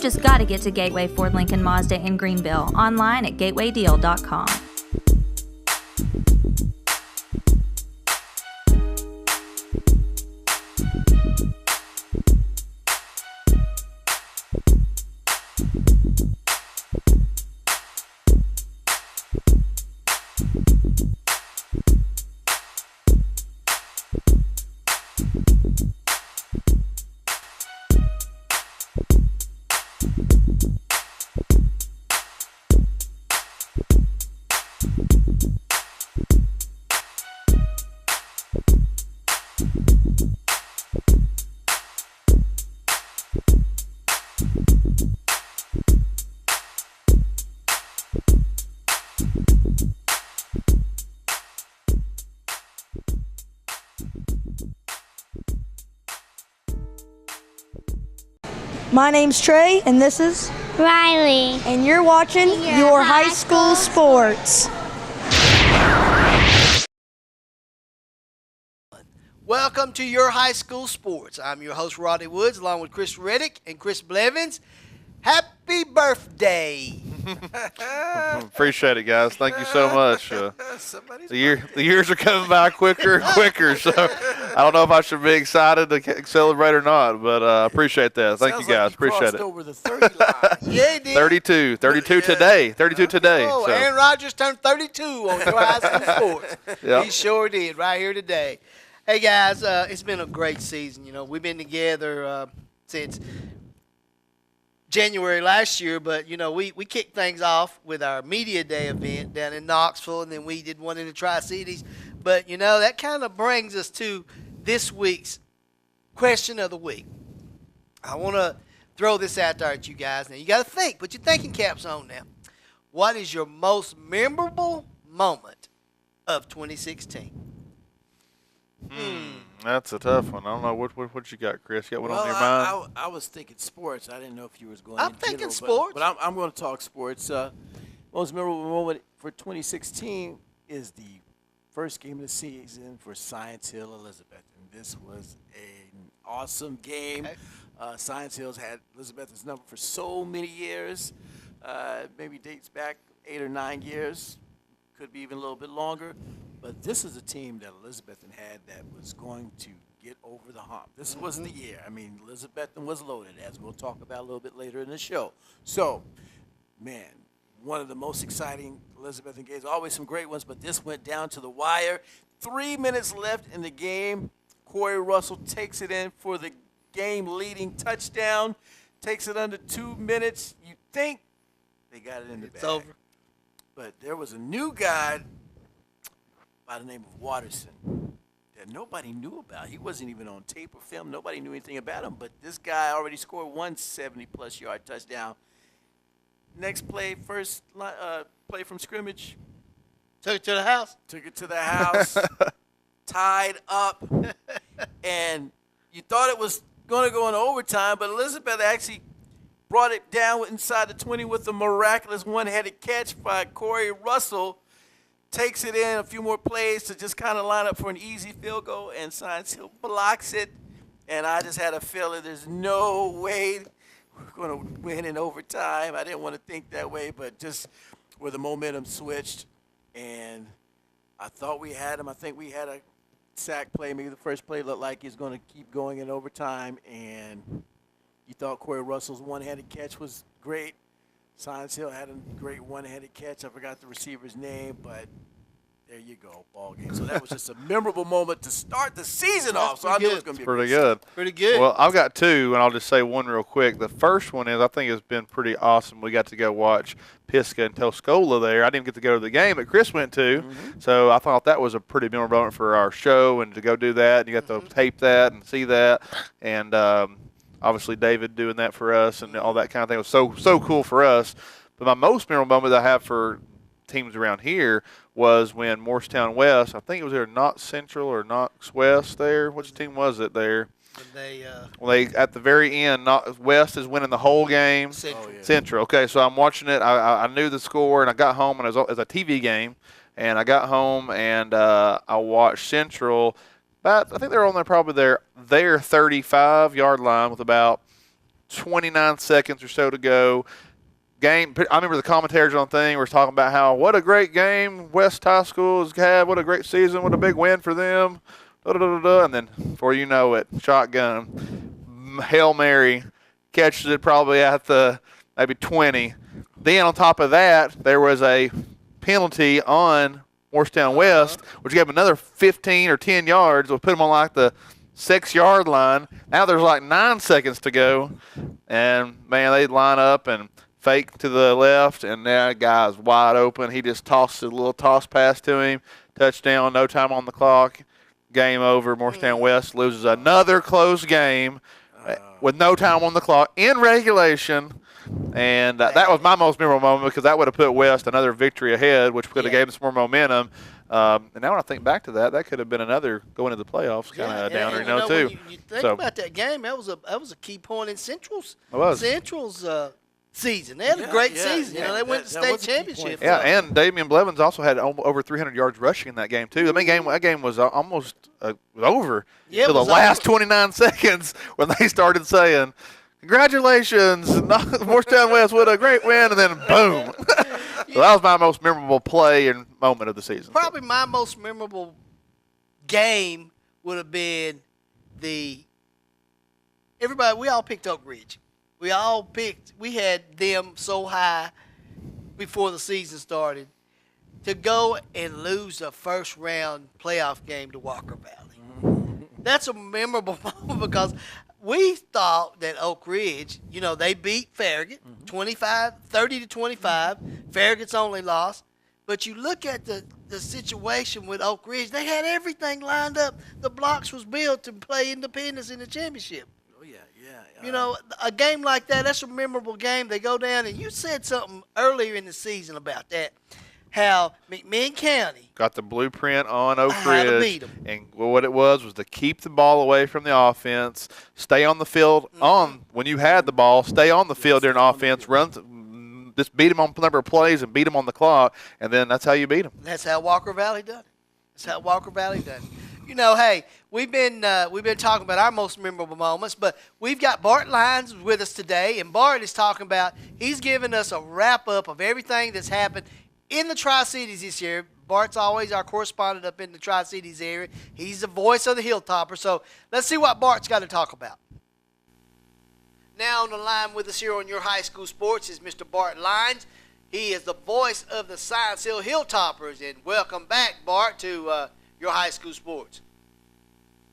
just got to get to Gateway Ford Lincoln Mazda in Greenville, online at gatewaydeal.com. My name's Trey, and this is Riley. And you're watching Your High School Sports. Welcome to Your High School Sports. I'm your host, Rodney Woods, along with Chris Reddick and Chris Blevins. Happy birthday. Appreciate it, guys. Thank you so much. The years are coming by quicker and quicker, so I don't know if I should be excited to celebrate or not, but I appreciate that. Thank you, guys. Appreciate it. Over the 30 line. Yeah, he did. 32 today. 32 today. Oh, So. Aaron Rodgers turned 32 on Your High School Sports. Yep. He sure did, right here today. Hey, guys, it's been a great season. You know, we've been together since January last year, but, you know, we kicked things off with our Media Day event down in Knoxville, and then we did one in the Tri-Cities. But, you know, that kind of brings us to this week's question of the week. I want to throw this out there at you guys. Now, you got to think. Put your thinking caps on now. What is your most memorable moment of 2016? That's a tough one. I don't know. What you got, Chris? You got one on your mind? I was thinking sports. I didn't know if you was going. I'm thinking sports. But I'm going to talk sports. Most memorable moment for 2016 is the first game of the season for Science Hill Elizabeth, and this was an awesome game. Okay. Science Hill's had Elizabeth's number for so many years. Maybe dates back 8 or 9 years. Could be even a little bit longer. But this is a team that Elizabethton had that was going to get over the hump. This was the year. I mean, Elizabethton was loaded, as we'll talk about a little bit later in the show. So, man, one of the most exciting Elizabethton games. Always some great ones, but this went down to the wire. 3 minutes left in the game. Corey Russell takes it in for the game-leading touchdown. Takes it under 2 minutes. You think they got it in the bag. It's over. But there was a new guy by the name of Watterson that nobody knew about. He wasn't even on tape or film. Nobody knew anything about him. But this guy already scored one 70-plus yard touchdown. Next play, first play from scrimmage. Took it to the house. Took it to the house. Tied up. And you thought it was going to go in overtime, but Elizabeth actually brought it down inside the 20 with a miraculous one-headed catch by Corey Russell. Takes it in a few more plays to just kind of line up for an easy field goal, and Science Hill blocks it. And I just had a feeling there's no way we're going to win in overtime. I didn't want to think that way, but just where the momentum switched. And I thought we had him. I think we had a sack play. Maybe the first play looked like he's going to keep going in overtime. And you thought Corey Russell's one-handed catch was great. Science Hill had a great one-handed catch. I forgot the receiver's name, but there you go, ball game. So that was just a memorable moment to start the season off. So I knew it was going to be pretty good. Pretty good. Well, I've got two, and I'll just say one real quick. The first one is I think it's been pretty awesome. We got to go watch Pisgah and Tuscola there. I didn't get to go to the game, but Chris went to. So I thought that was a pretty memorable moment for our show, and to go do that, and you got to tape that and see that. And obviously David doing that for us and all that kind of thing was so cool for us. But my most memorable moment that I have for teams around here was when Morristown West, I think it was either Knox Central or Knox West there. Which team was it there? They at the very end, West is winning the whole game. Central. Okay, so I'm watching it. I knew the score, and I got home, and it was a TV game. And I got home, and I watched Central. I think they were on there probably their 35-yard line with about 29 seconds or so to go. I remember the commentators on the thing were talking about how what a great game West High School has had, what a great season, what a big win for them. And then before you know it, shotgun, Hail Mary, catches it probably at the maybe 20. Then on top of that, there was a penalty on Morristown West, which gave them another 15 or 10 yards. We'll put them on like the 6-yard line. Now there's like 9 seconds to go. And, man, they line up and fake to the left, and that guy's wide open. He just tosses a little toss pass to him. Touchdown, no time on the clock. Game over. Morristown West loses another close game with no time on the clock in regulation. And that was my most memorable moment because that would have put West another victory ahead, which could have gave us more momentum. And now when I think back to that, that could have been another going into the playoffs kind of downer, too. When you think about that game, that was a key point in Central's season. They had a great season. They went to state championship. Yeah, and Damian Blevins also had over 300 yards rushing in that game too. I mean, that game was almost over until the last 29 seconds when they started saying, "Congratulations, Morristown West, what a great win!" And then boom. So that was my most memorable play and moment of the season. Probably my most memorable game would have been we all picked Oak Ridge. We had them so high before the season started to go and lose a first-round playoff game to Walker Valley. That's a memorable moment because we thought that Oak Ridge, they beat Farragut 30-25. Farragut's only loss. But you look at the situation with Oak Ridge, they had everything lined up. The blocks was built to play Independence in the championship. A game like that's a memorable game. They go down, and you said something earlier in the season about that, how McMinn County got the blueprint on Oak Ridge, and what it was to keep the ball away from the offense, stay on the field when you had the ball, stay on the field during offense, just beat them on a number of plays and beat them on the clock, and then that's how you beat them. That's how Walker Valley done it. Hey, we've been talking about our most memorable moments, but we've got Bart Lyons with us today, and Bart is talking about, he's giving us a wrap-up of everything that's happened in the Tri-Cities this year. Bart's always our correspondent up in the Tri-Cities area. He's the voice of the Hilltoppers, so let's see what Bart's got to talk about. Now on the line with us here on Your High School Sports is Mr. Bart Lyons. He is the voice of the Science Hill Hilltoppers, and welcome back, Bart, to Your High School Sports.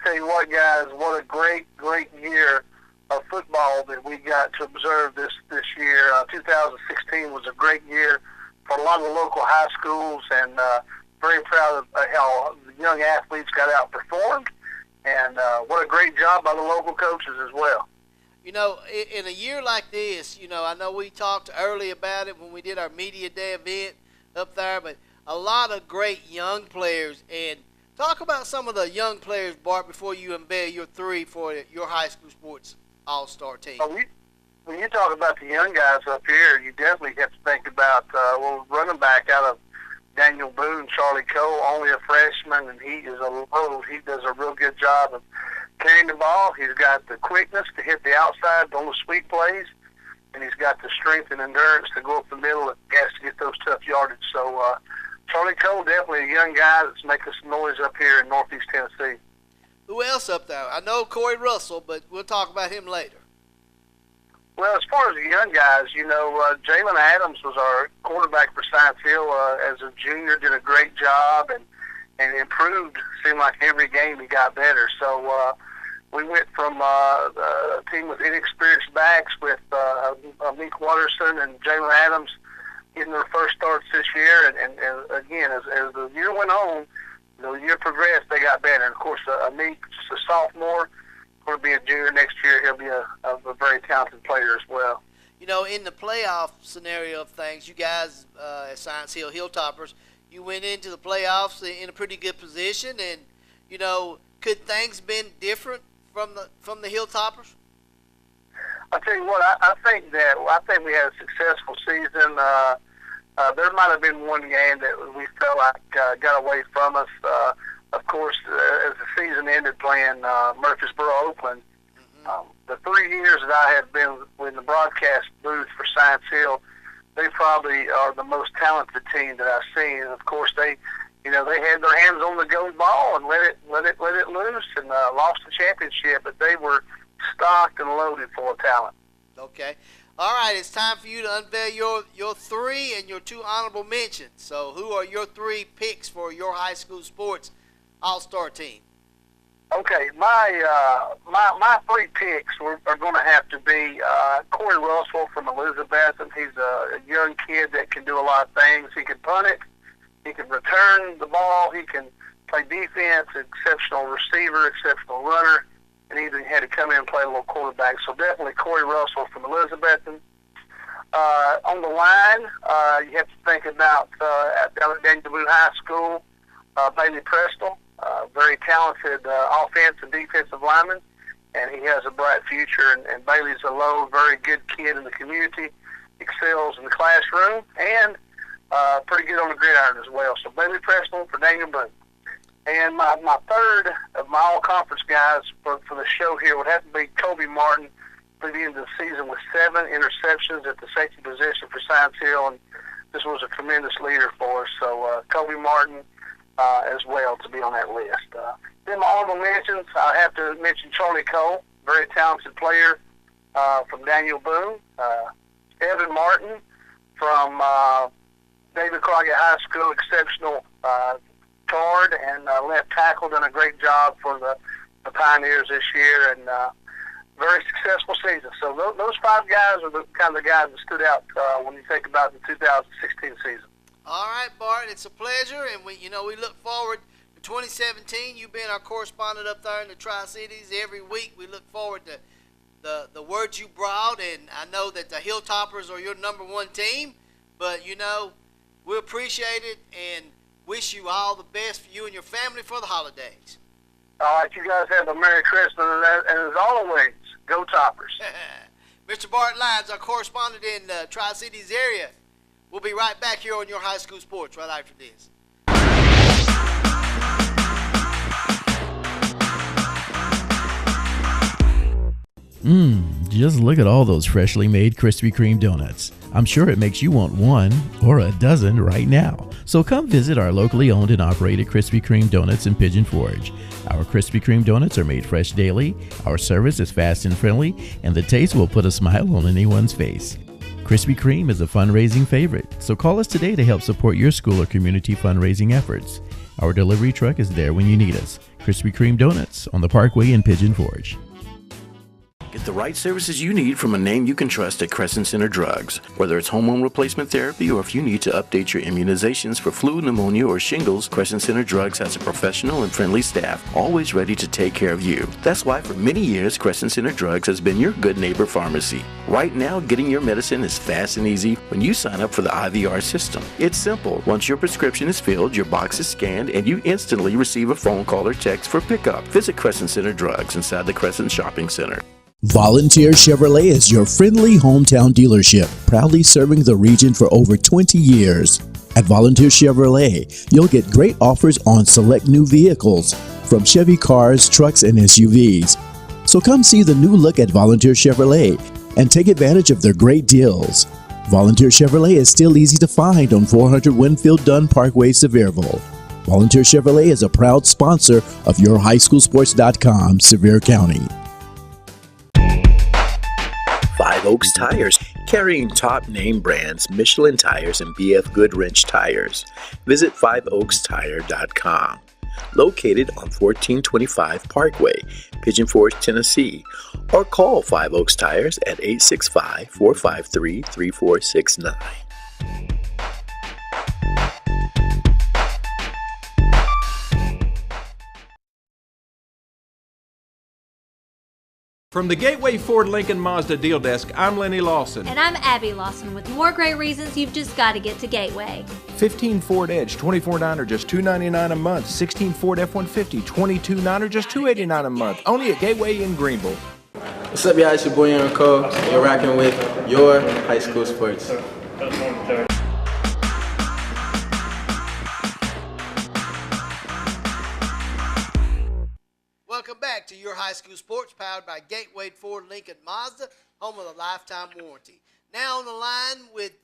Tell you what, guys, what a great year of football that we got to observe this year. 2016 was a great year for a lot of the local high schools, and very proud of how the young athletes got outperformed, and what a great job by the local coaches as well. In a year like this, I know we talked early about it when we did our Media Day event up there, but a lot of great young players. And talk about some of the young players, Bart, before you unveil your three for Your High School Sports All-Star team. When you talk about the young guys up here, you definitely have to think about running back out of Daniel Boone, Charlie Cole, only a freshman, and he does a real good job of carrying the ball. He's got the quickness to hit the outside on the sweep plays, and he's got the strength and endurance to go up the middle and has to get those tough yardage. So Charlie Cole, definitely a young guy that's making some noise up here in Northeast Tennessee. Who else up there? I know Corey Russell, but we'll talk about him later. Well, as far as the young guys, Jalen Adams was our quarterback for Science Hill as a junior, did a great job and improved. Seemed like every game he got better. So we went from a team with inexperienced backs with Meek Watterson and Jalen Adams getting their first starts this year. And again, as the year went on, the year progressed, they got better. And, of course, Meek, just a sophomore, going to be a junior next year. He'll be a very talented player as well. In the playoff scenario of things, you guys at Science Hill Hilltoppers, you went into the playoffs in a pretty good position, and could things been different from the Hilltoppers? I tell you what, I think we had a successful season. There might have been one game that we felt like got away from us. Of course, as the season ended playing Murfreesboro Oakland, the 3 years that I have been in the broadcast booth for Science Hill, they probably are the most talented team that I've seen. And of course, they had their hands on the gold ball and let it loose and lost the championship. But they were stocked and loaded full of talent. Okay. All right, it's time for you to unveil your 3 and your 2 honorable mentions. So who are your 3 picks for your high school sports all-star team? Okay, my 3 picks are going to have to be Corey Russell from Elizabethton. He's a young kid that can do a lot of things. He can punt it. He can return the ball. He can play defense, exceptional receiver, exceptional runner, and he even had to come in and play a little quarterback. So definitely Corey Russell from Elizabethton. On the line, you have to think about down at Daniel Boone High School, Bailey Prestle, very talented offensive and defensive lineman, and he has a bright future. And Bailey's a low, very good kid in the community, excels in the classroom, and pretty good on the gridiron as well. So Bailey Prestle for Daniel Boone. And my third of my all-conference guys for the show here would have to be Kobe Martin, through the end of the season with 7 interceptions at the safety position for Science Hill, and this was a tremendous leader for us. So Kobe Martin as well to be on that list. Then my honorable mentions, I have to mention Charlie Cole, very talented player from Daniel Boone. Evan Martin from David Crockett High School, exceptional guard and left tackle, done a great job for the Pioneers this year, and very successful season. So those 5 guys are the kind of the guys that stood out when you think about the 2016 season. All right, Bart, it's a pleasure, and we look forward to 2017. You've been our correspondent up there in the Tri-Cities every week. We look forward to the words you brought, and I know that the Hilltoppers are your number 1 team, but we appreciate it and wish you all the best for you and your family for the holidays. All right, you guys have a Merry Christmas, and as always, go Toppers. Mr. Bart Lyons, our correspondent in the Tri-Cities area. We'll be right back here on Your High School Sports right after this. Just look at all those freshly made Krispy Kreme donuts. I'm sure it makes you want 1 or a dozen right now. So come visit our locally owned and operated Krispy Kreme donuts in Pigeon Forge. Our Krispy Kreme donuts are made fresh daily, our service is fast and friendly, and the taste will put a smile on anyone's face. Krispy Kreme is a fundraising favorite, so call us today to help support your school or community fundraising efforts. Our delivery truck is there when you need us. Krispy Kreme Donuts on the Parkway in Pigeon Forge. Get the right services you need from a name you can trust at Crescent Center Drugs. Whether it's hormone replacement therapy or if you need to update your immunizations for flu, pneumonia, or shingles, Crescent Center Drugs has a professional and friendly staff always ready to take care of you. That's why for many years, Crescent Center Drugs has been your good neighbor pharmacy. Right now, getting your medicine is fast and easy when you sign up for the IVR system. It's simple. Once your prescription is filled, your box is scanned, and you instantly receive a phone call or text for pickup. Visit Crescent Center Drugs inside the Crescent Shopping Center. Volunteer Chevrolet is your friendly hometown dealership, proudly serving the region for over 20 years. At Volunteer Chevrolet, you'll get great offers on select new vehicles, from Chevy cars, trucks, and SUVs. So come see the new look at Volunteer Chevrolet and take advantage of their great deals. Volunteer Chevrolet is still easy to find on 400 Winfield Dunn Parkway, Sevierville. Volunteer Chevrolet is a proud sponsor of YourHighSchoolSports.com, Sevier County. 5 Oaks Tires, carrying top name brands Michelin Tires and BF Goodwrench Tires. Visit 5oakstire.com. Located on 1425 Parkway, Pigeon Forge, Tennessee, or call 5 Oaks Tires at 865-453-3469. From the Gateway Ford Lincoln Mazda Deal Desk, I'm Lenny Lawson. And I'm Abby Lawson with more great reasons you've just got to get to Gateway. 15 Ford Edge, $24.9 or just $299 a month. 16 Ford F-150, $22.9 or just $289 a month. Only at Gateway in Greenville. What's up, y'all? It's your boy Aaron Cole. You're rocking with Your High School Sports. Welcome back to Your High School Sports, powered by Gateway Ford Lincoln Mazda, home of the lifetime warranty. Now on the line with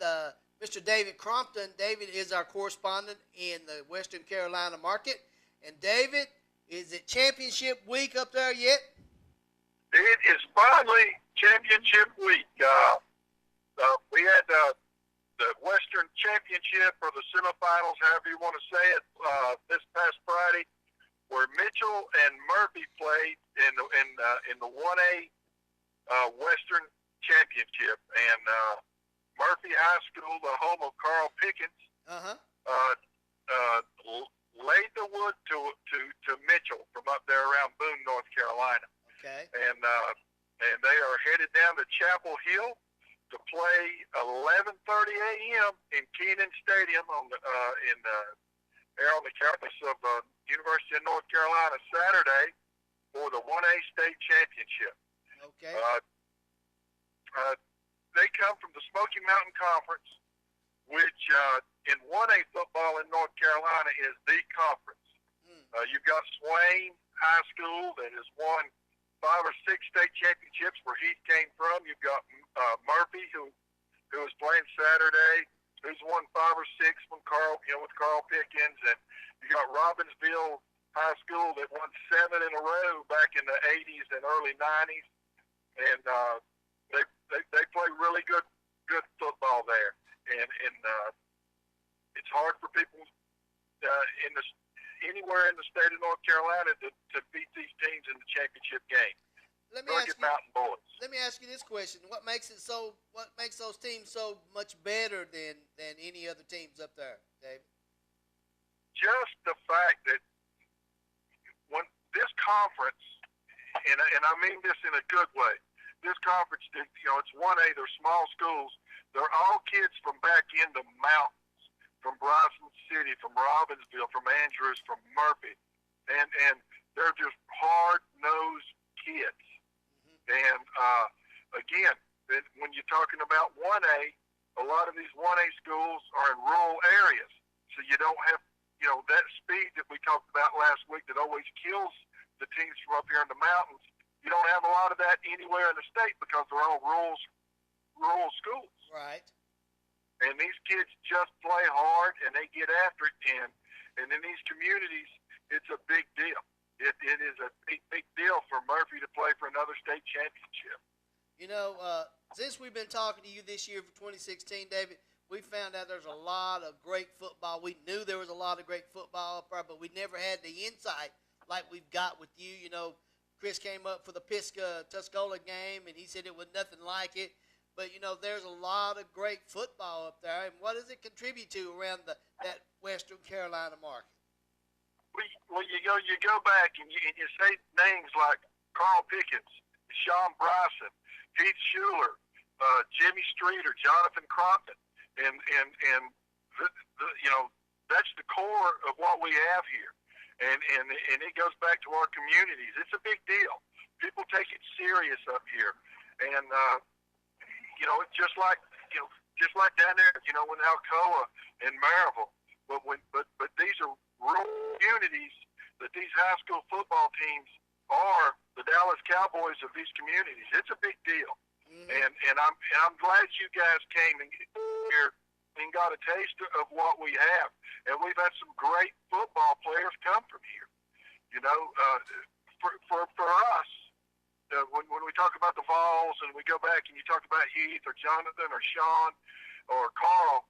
Mr. David Crompton. David is our correspondent in the Western Carolina market. And David, is it championship week up there yet? It is finally championship week. We had the Western Championship, or the semifinals, however you want to say it, this past Friday, where Mitchell and Murphy played in the 1A Western Championship, and Murphy High School, the home of Carl Pickens, laid the wood to Mitchell from up there around Boone, North Carolina. Okay. And they are headed down to Chapel Hill to play 11:30 a.m. in Kenan Stadium on the campus of University of North Carolina Saturday for the 1A state championship. Okay. They come from the Smoky Mountain Conference, which in 1A football in North Carolina is the conference. You've got Swain High School that has won 5 or 6 state championships where Heath came from. You've got Murphy, who was playing Saturday, who's won 5 or 6 from Carl, with Carl Pickens, and you got Robbinsville High School that won 7 in a row back in the 80s and early 90s, and they play really good football there, and it's hard for people anywhere in the state of North Carolina to beat these teams in the championship game. Let me ask you this question: What makes those teams so much better than any other teams up there, David? Just the fact that when this conference, and I mean this in a good way, this conference, it's 1A. They're small schools. They're all kids from back in the mountains, from Bryson City, from Robbinsville, from Andrews, from Murphy, and they're just hard-nosed kids. And again, when you're talking about 1A, a lot of these 1A schools are in rural areas, so you don't have that speed that we talked about last week that always kills the teams from up here in the mountains. You don't have a lot of that anywhere in the state because they're all rural schools. Right. And these kids just play hard, and they get after it. And in these communities, it's a big deal. It is a big deal for Murphy to play for another state championship. Since we've been talking to you this year for 2016, David, we found out there's a lot of great football. We knew there was a lot of great football up there, but we never had the insight like we've got with you. Chris came up for the Pisgah-Tuscola game, and he said it was nothing like it. But, there's a lot of great football up there. And what does it contribute to around that Western Carolina market? Well, you go back and you say names like Carl Pickens, Sean Bryson, Heath Schuler, Jimmy Streeter, Jonathan Crompton, and that's the core of what we have here. And it goes back to our communities. It's a big deal. People take it serious up here, and it's just like down there, with Alcoa and Maryville. But these are rural communities that these high school football teams are the Dallas Cowboys of these communities. It's a big deal, and I'm glad you guys came here and got a taste of what we have. And we've had some great football players come from here. For us, when we talk about the Vols and we go back and you talk about Heath or Jonathan or Sean or Carl,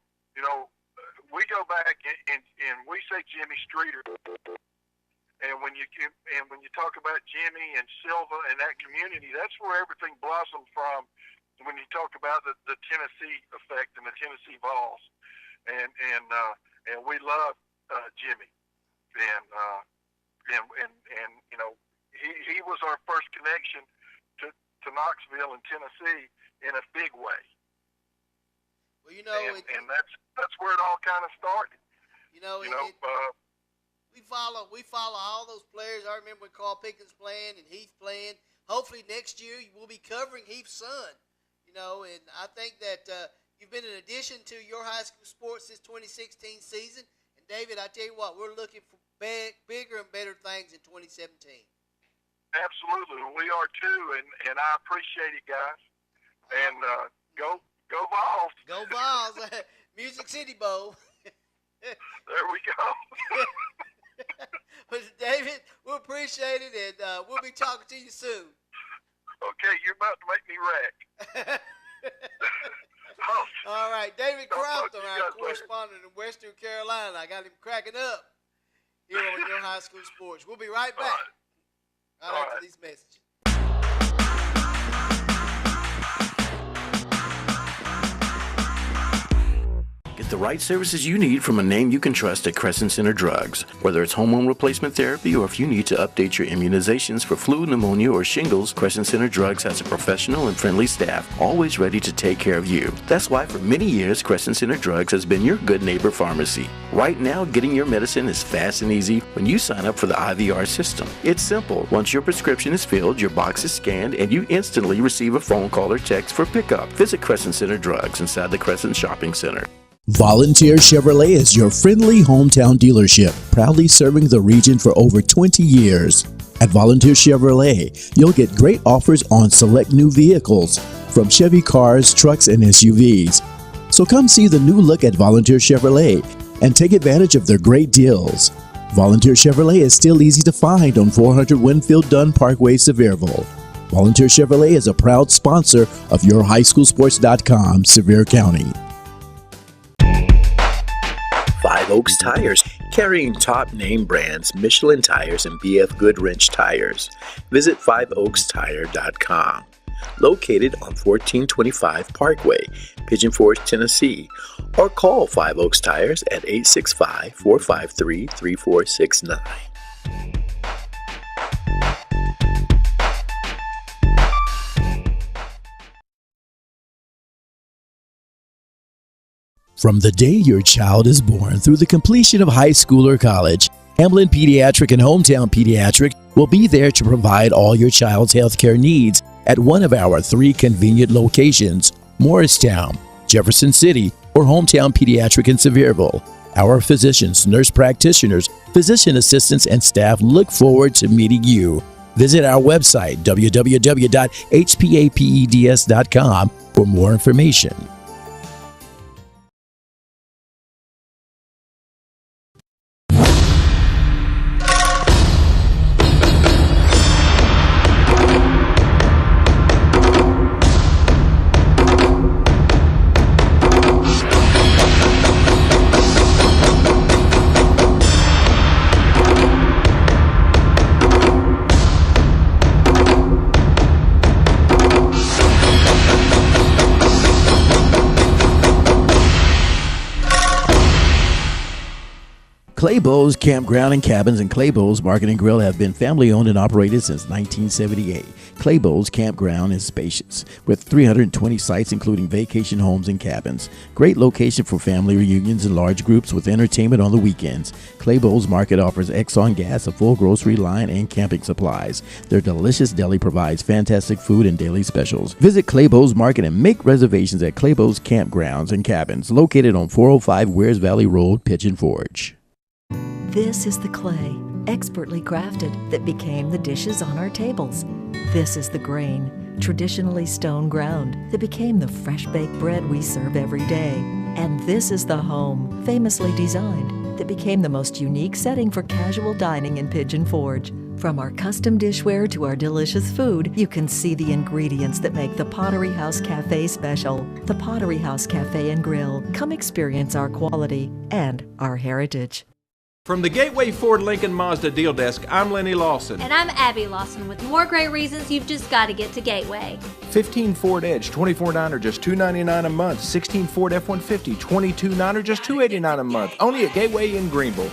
we go back and we say Jimmy Streeter. And when you talk about Jimmy and Silva and that community, that's where everything blossomed from. When you talk about the Tennessee effect and the Tennessee Vols, and we love Jimmy, and he was our first connection to Knoxville and Tennessee in a big way. Well, and that's where it all kind of started. We follow all those players. I remember when Carl Pickens playing and Heath playing. Hopefully next year we'll be covering Heath's son. And I think that you've been an addition to your high school sports this 2016 season. And David, I tell you what, we're looking for bigger and better things in 2017. Absolutely, we are too, and I appreciate it, guys. And go Vols! Go Vols! Music City Bowl. There we go. But David, we appreciate it, and we'll be talking to you soon. Okay, you're about to make me wreck. All right, David Crofton, our correspondent in Western Carolina. I got him cracking up here on Your High School Sports. We'll be right back right after these messages. Get the right services you need from a name you can trust at Crescent Center Drugs. Whether it's hormone replacement therapy or if you need to update your immunizations for flu, pneumonia, or shingles, Crescent Center Drugs has a professional and friendly staff always ready to take care of you. That's why for many years, Crescent Center Drugs has been your good neighbor pharmacy. Right now, getting your medicine is fast and easy when you sign up for the IVR system. It's simple. Once your prescription is filled, your box is scanned, and you instantly receive a phone call or text for pickup. Visit Crescent Center Drugs inside the Crescent Shopping Center. Volunteer Chevrolet is your friendly hometown dealership, proudly serving the region for over 20 years. At Volunteer Chevrolet, you'll get great offers on select new vehicles, from Chevy cars, trucks, and SUVs. So come see the new look at Volunteer Chevrolet and take advantage of their great deals. Volunteer Chevrolet is still easy to find on 400 Winfield Dunn Parkway, Sevierville. Volunteer Chevrolet is a proud sponsor of YourHighSchoolSports.com, Sevier County. Five Oaks Tires, carrying top name brands Michelin Tires and BF Goodwrench Tires. Visit 5oakstire.com. Located on 1425 Parkway, Pigeon Forge, Tennessee, or call 5 Oaks Tires at 865-453-3469. From the day your child is born through the completion of high school or college, Hamlin Pediatric and Hometown Pediatric will be there to provide all your child's healthcare needs at one of our 3 convenient locations: Morristown, Jefferson City, or Hometown Pediatric in Sevierville. Our physicians, nurse practitioners, physician assistants, and staff look forward to meeting you. Visit our website, www.hpapeds.com, for more information. Claybo's Campground and Cabins and Claybo's Market and Grill have been family owned and operated since 1978. Claybo's Campground is spacious, with 320 sites including vacation homes and cabins. Great location for family reunions and large groups with entertainment on the weekends. Claybo's Market offers Exxon gas, a full grocery line, and camping supplies. Their delicious deli provides fantastic food and daily specials. Visit Claybo's Market and make reservations at Claybo's Campgrounds and Cabins, located on 405 Wears Valley Road, Pigeon Forge. This is the clay, expertly crafted, that became the dishes on our tables. This is the grain, traditionally stone ground, that became the fresh-baked bread we serve every day. And this is the home, famously designed, that became the most unique setting for casual dining in Pigeon Forge. From our custom dishware to our delicious food, you can see the ingredients that make the Pottery House Cafe special. The Pottery House Cafe and Grill. Come experience our quality and our heritage. From the Gateway Ford Lincoln Mazda Deal Desk, I'm Lenny Lawson. And I'm Abby Lawson with more great reasons you've just got to get to Gateway. 15 Ford Edge, 24.9 or just $299 a month. 16 Ford F-150, 22.9 or just $289 a month. Only at Gateway in Greenville.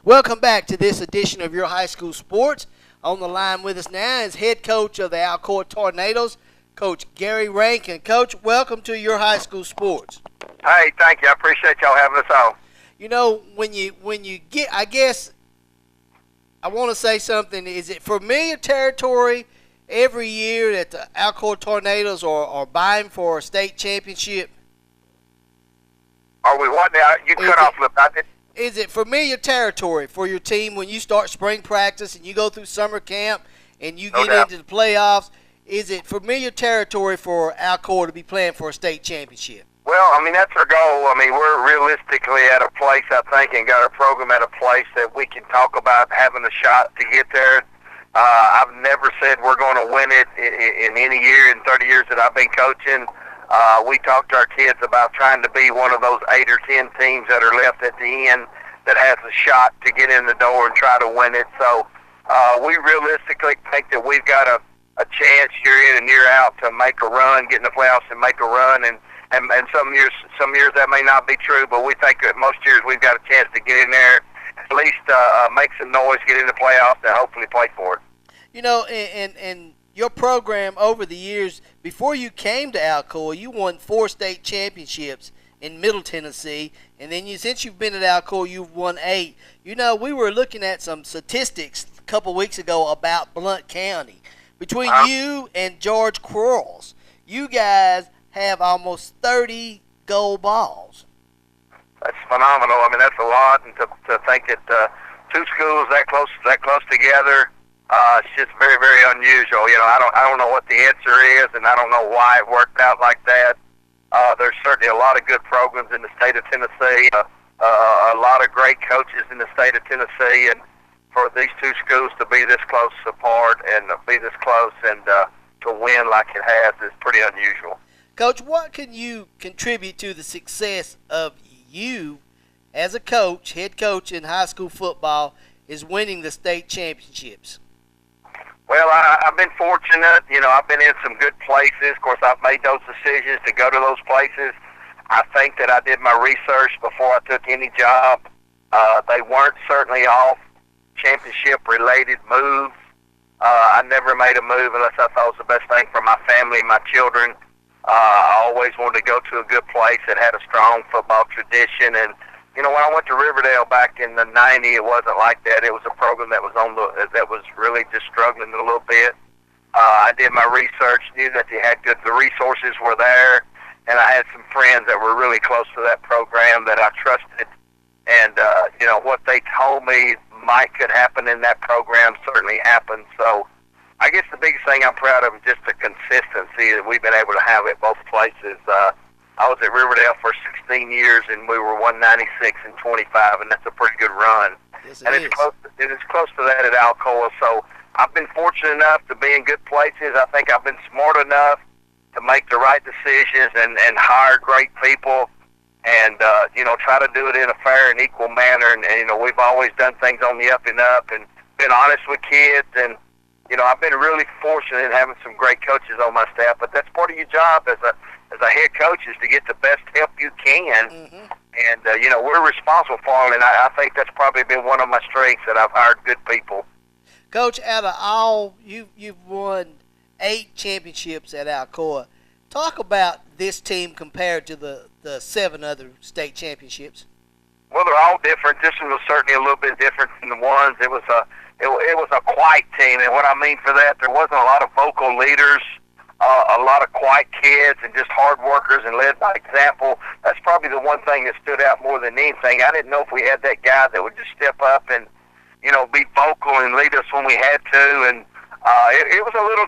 Welcome back to this edition of Your High School Sports. On the line with us now is head coach of the Alcoa Tornadoes, Coach Gary Rankin. Coach, welcome to Your High School Sports. Hey, thank you. I appreciate y'all having us on. You know, when you get, I guess, I want to say something. Is it familiar territory every year that the Alcoa Tornadoes are vying for a state championship? Are we what now? You cut off a little bit. is it familiar territory for your team when you start spring practice and you go through summer camp and you get into the playoffs? Is it familiar territory for Alcoa to be playing for a state championship? Well, I mean, that's our goal. I mean, we're realistically at a place, I think, and got our program at a place that we can talk about having a shot to get there. I've never said we're going to win it in any year in 30 years that I've been coaching. We talk to our kids about trying to be one of those 8 or 10 teams that are left at the end that has a shot to get in the door and try to win it. So we realistically think that we've got a chance year in and year out to make a run, get in the playoffs and make a run. And some years that may not be true, but we think that most years we've got a chance to get in there, at least make some noise, get in the playoffs, and hopefully play for it. You know, and your program over the years, before you came to Alcoa, you won 4 state championships in Middle Tennessee, and then since you've been at Alcoa, you've won 8. You know, we were looking at some statistics a couple weeks ago about Blount County. Between you and George Quarles, you guys have almost 30 gold balls. That's phenomenal. I mean, that's a lot, and to think that 2 schools that close together, it's just very, very unusual. You know, I don't know what the answer is, and I don't know why it worked out like that. There's certainly a lot of good programs in the state of Tennessee, a lot of great coaches in the state of Tennessee, and for these 2 schools to be this close apart and be this close and to win like it has is pretty unusual. Coach, what can you contribute to the success of you as a coach, head coach in high school football, is winning the state championships? Well, I've been fortunate. You know, I've been in some good places. Of course, I've made those decisions to go to those places. I think that I did my research before I took any job. They weren't certainly all championship-related moves. I never made a move unless I thought it was the best thing for my family, my children. I always wanted to go to a good place that had a strong football tradition. And, you know, when I went to Riverdale back in the 90s, it wasn't like that. It was a program that was really just struggling a little bit. I did my research, knew that they had the resources were there, and I had some friends that were really close to that program that I trusted. And, you know, what they told me could happen in that program certainly happened. So I guess the biggest thing I'm proud of is just the consistency that we've been able to have at both places. I was at Riverdale for 16 years, and we were 196 and 25, and that's a pretty good run. Yes, and it's close to that at Alcoa. So I've been fortunate enough to be in good places. I think I've been smart enough to make the right decisions and hire great people. And, you know, try to do it in a fair and equal manner. And, you know, we've always done things on the up and up and been honest with kids. And, you know, I've been really fortunate in having some great coaches on my staff. But that's part of your job as a head coach is to get the best help you can. Mm-hmm. And, you know, we're responsible for it. And I think that's probably been one of my strengths, that I've hired good people. Coach, out of all, you've won 8 championships at Alcoa. Talk about this team compared to the 7 other state championships. Well, they're all different. This one was certainly a little bit different than the ones. It was a quiet team, and what I mean for that, there wasn't a lot of vocal leaders, a lot of quiet kids, and just hard workers and led by example. That's probably the one thing that stood out more than anything. I didn't know if we had that guy that would just step up and, you know, be vocal and lead us when we had to. And it was a little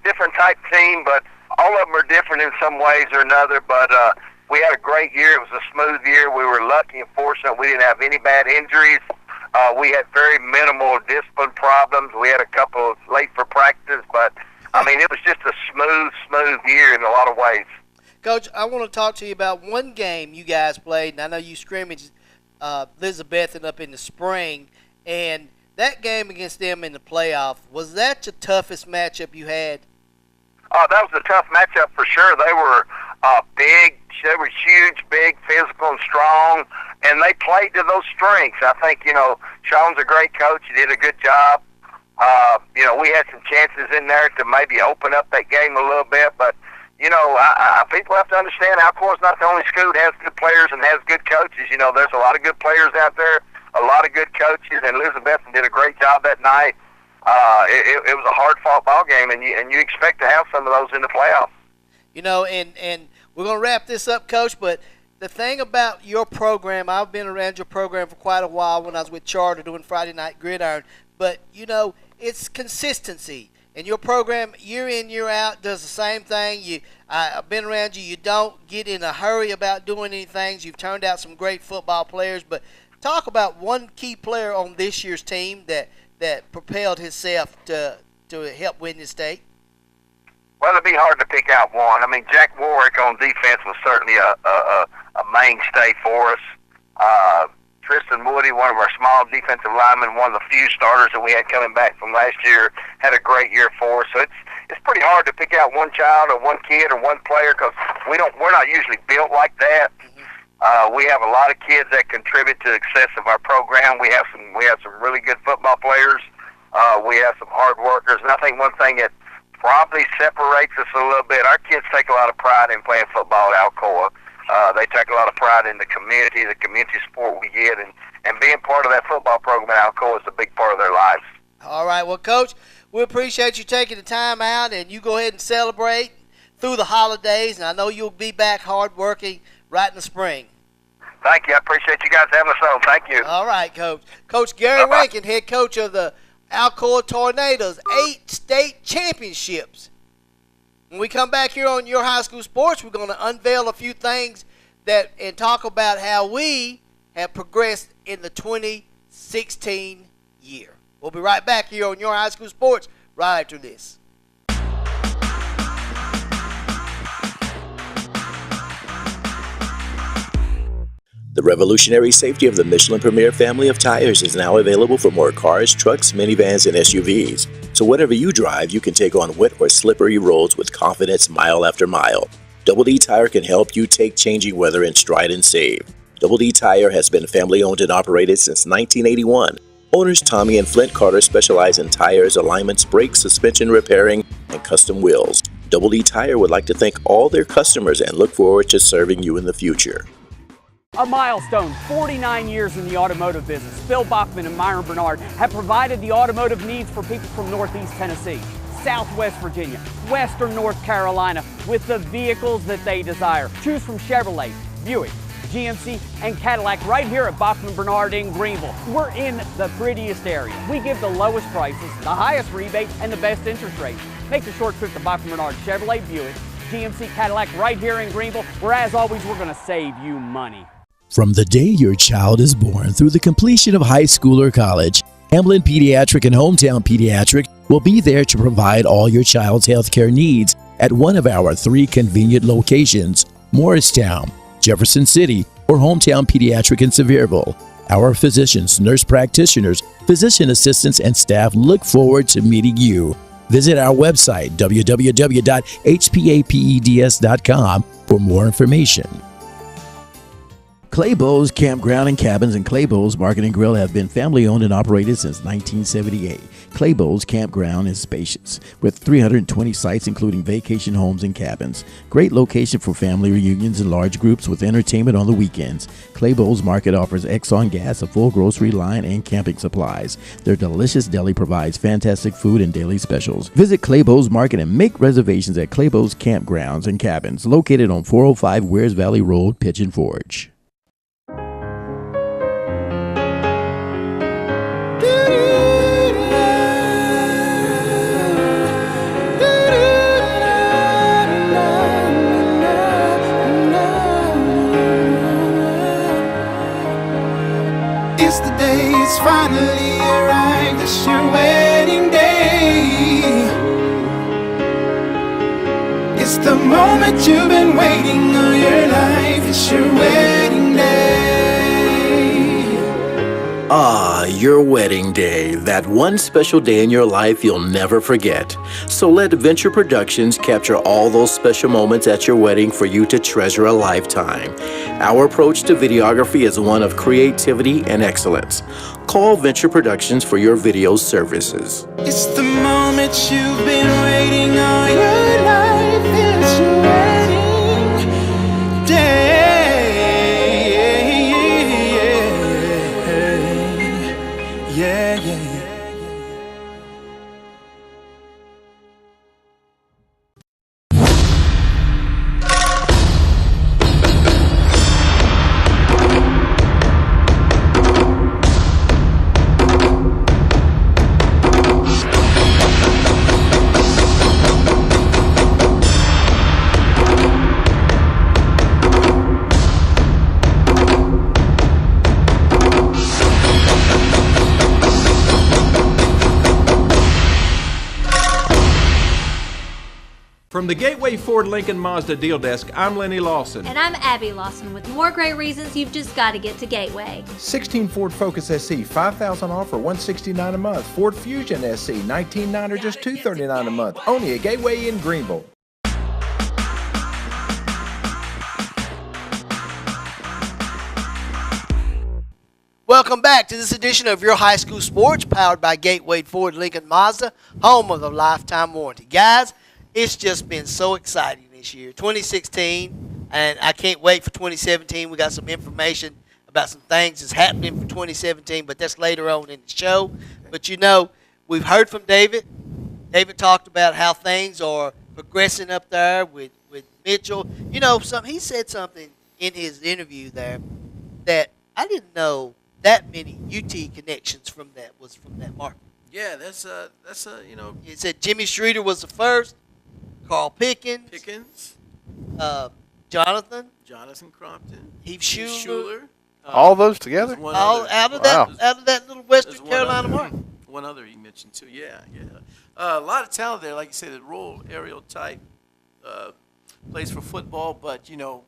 different type team, but all of them are different in some ways or another. But we had a great year. It was a smooth year. We were lucky and fortunate. We didn't have any bad injuries. We had very minimal discipline problems. We had a couple late for practice, but I mean, it was just a smooth year in a lot of ways. Coach, I want to talk to you about one game you guys played, and I know you scrimmaged Elizabethan up in the spring, and that game against them in the playoff, was that the toughest matchup you had? That was a tough matchup for sure. They were big. They were huge, big, physical, and strong, and they played to those strengths. I think, you know, Sean's a great coach. He did a good job. You know, we had some chances in there to maybe open up that game a little bit, but, you know, people have to understand Alcoa's not the only school that has good players and has good coaches. You know, there's a lot of good players out there, a lot of good coaches, and Elizabethan did a great job that night. It was a hard-fought ball game, and you expect to have some of those in the playoffs. You know, and we're going to wrap this up, Coach, but the thing about your program, I've been around your program for quite a while when I was with Charter doing Friday Night Gridiron, but, you know, it's consistency. And your program, year in, year out, does the same thing. I've been around you. You don't get in a hurry about doing anything. You've turned out some great football players. But talk about one key player on this year's team that propelled himself to help win the state. Well, it'd be hard to pick out one. I mean, Jack Warwick on defense was certainly a mainstay for us. Tristan Woody, one of our small defensive linemen, one of the few starters that we had coming back from last year, had a great year for us. So it's pretty hard to pick out one child or one kid or one player because we're not usually built like that. We have a lot of kids that contribute to the success of our program. We have some really good football players. We have some hard workers, and I think one thing that probably separates us a little bit, our kids take a lot of pride in playing football at Alcoa. They take a lot of pride in the community support we get, and being part of that football program at Alcoa is a big part of their lives. All right, well, Coach, we appreciate you taking the time out, and you go ahead and celebrate through the holidays, and I know you'll be back hard working right in the spring. Thank you. I appreciate you guys having us on. Thank you. All right, Coach. Coach Gary Rankin, head coach of the Alcoa Tornadoes, 8 state championships. When we come back here on Your High School Sports, we're going to unveil a few things and talk about how we have progressed in the 2016 year. We'll be right back here on Your High School Sports right after this. The revolutionary safety of the Michelin Premier family of tires is now available for more cars, trucks, minivans, and SUVs. So whatever you drive, you can take on wet or slippery roads with confidence mile after mile. Double D Tire can help you take changing weather in stride and save. Double D Tire has been family owned and operated since 1981. Owners Tommy and Flint Carter specialize in tires, alignments, brakes, suspension repairing, and custom wheels. Double D Tire would like to thank all their customers and look forward to serving you in the future. A milestone, 49 years in the automotive business. Phil Bachman and Myron Bernard have provided the automotive needs for people from Northeast Tennessee, Southwest Virginia, Western North Carolina with the vehicles that they desire. Choose from Chevrolet, Buick, GMC, and Cadillac right here at Bachman Bernard in Greenville. We're in the prettiest area. We give the lowest prices, the highest rebates, and the best interest rates. Make the short trip to Bachman Bernard Chevrolet, Buick, GMC, Cadillac right here in Greenville, where as always, we're gonna save you money. From the day your child is born through the completion of high school or college, Hamlin Pediatric and Hometown Pediatric will be there to provide all your child's healthcare needs at one of our 3 convenient locations, Morristown, Jefferson City, or Hometown Pediatric in Sevierville. Our physicians, nurse practitioners, physician assistants, and staff look forward to meeting you. Visit our website, www.hpapeds.com, for more information. Claybo's Campground and Cabins and Claybo's Market and Grill have been family-owned and operated since 1978. Claybo's Campground is spacious, with 320 sites including vacation homes and cabins. Great location for family reunions and large groups with entertainment on the weekends. Claybo's Market offers Exxon gas, a full grocery line, and camping supplies. Their delicious deli provides fantastic food and daily specials. Visit Claybo's Market and make reservations at Claybo's Campgrounds and Cabins, located on 405 Wears Valley Road, Pigeon Forge. It's the day, it's finally arrived, it's your wedding day. It's the moment you've been waiting all your life, it's your wedding day. Ah, your wedding day, that one special day in your life you'll never forget. So let Venture Productions capture all those special moments at your wedding for you to treasure a lifetime. Our approach to videography is one of creativity and excellence. Call Venture Productions for your video services. It's the moment you've been waiting all your life, it's your wedding day. Yeah, yeah, yeah. From the Gateway Ford Lincoln Mazda Deal Desk, I'm Lenny Lawson. And I'm Abby Lawson with more great reasons you've just got to get to Gateway. 16 Ford Focus SC, $5,000 off or $169 a month. Ford Fusion SC, $19,900 or just $239 a month. Only at Gateway in Greenville. Welcome back to this edition of Your High School Sports, powered by Gateway Ford Lincoln Mazda, home of the lifetime warranty. Guys, it's just been so exciting this year. 2016, and I can't wait for 2017. We got some information about some things that's happening for 2017, but that's later on in the show. But you know, we've heard from David. David talked about how things are progressing up there with Mitchell. You know, he said something in his interview there that I didn't know that many UT connections from that market. Yeah, that's you know. He said Jimmy Streeter was the first, Carl Pickens, Jonathan Crompton, Heath Schuler. All those together? All out of that little Western Carolina market. One other he mentioned too. Yeah. A lot of talent there, like you said, the rural aerial type plays for football, but you know,